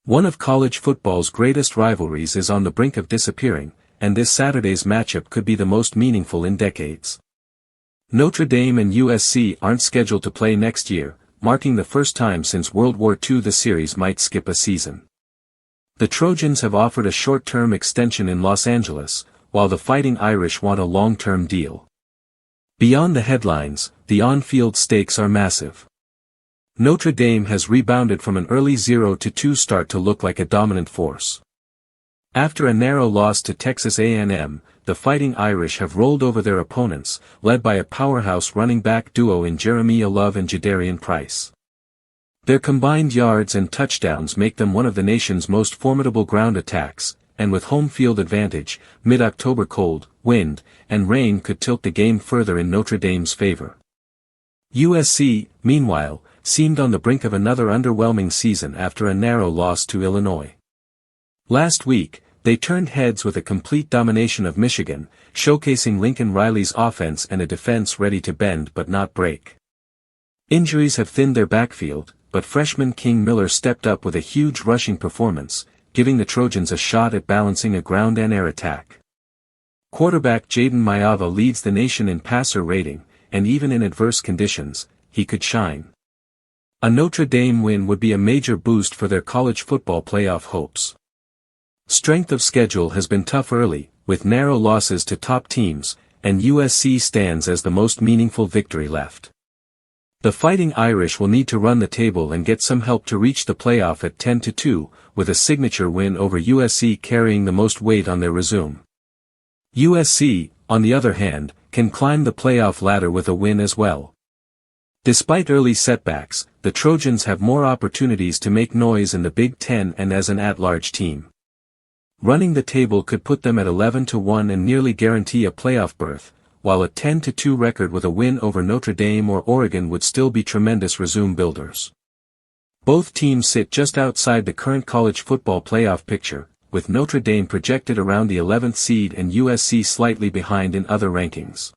One of college football's greatest rivalries is on the brink of disappearing, and this Saturday's matchup could be the most meaningful in decades. Notre Dame and USC aren't scheduled to play next year, marking the first time since World War II the series might skip a season. The Trojans have offered a short-term extension in Los Angeles, while the Fighting Irish want a long-term deal. Beyond the headlines, the on-field stakes are massive. Notre Dame has rebounded from an early 0-2 start to look like a dominant force. After a narrow loss to Texas A&M, the Fighting Irish have rolled over their opponents, led by a powerhouse running back duo in Jeremiyah Love and Jadarian Price. Their combined yards and touchdowns make them one of the nation's most formidable ground attacks, and with home field advantage, mid-October cold, wind, and rain could tilt the game further in Notre Dame's favor. USC, meanwhile, seemed on the brink of another underwhelming season after a narrow loss to Illinois. Last week, they turned heads with a complete domination of Michigan, showcasing Lincoln Riley's offense and a defense ready to bend but not break. Injuries have thinned their backfield, but freshman King Miller stepped up with a huge rushing performance, giving the Trojans a shot at balancing a ground and air attack. Quarterback Jayden Maiava leads the nation in passer rating, and even in adverse conditions, he could shine. A Notre Dame win would be a major boost for their college football playoff hopes. Strength of schedule has been tough early, with narrow losses to top teams, and USC stands as the most meaningful victory left. The Fighting Irish will need to run the table and get some help to reach the playoff at 10-2, with a signature win over USC carrying the most weight on their resume. USC, on the other hand, can climb the playoff ladder with a win as well. Despite early setbacks, the Trojans have more opportunities to make noise in the Big Ten and as an at-large team. Running the table could put them at 11-1 and nearly guarantee a playoff berth, while a 10-2 record with a win over Notre Dame or Oregon would still be tremendous resume builders. Both teams sit just outside the current college football playoff picture, with Notre Dame projected around the 11th seed and USC slightly behind in other rankings.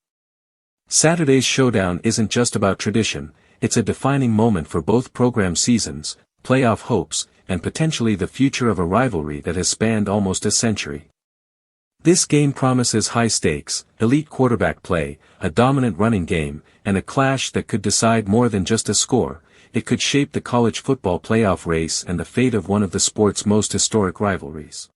Saturday's showdown isn't just about tradition, it's a defining moment for both program seasons, playoff hopes, and potentially the future of a rivalry that has spanned almost a century. This game promises high stakes, elite quarterback play, a dominant running game, and a clash that could decide more than just a score. It could shape the college football playoff race and the fate of one of the sport's most historic rivalries.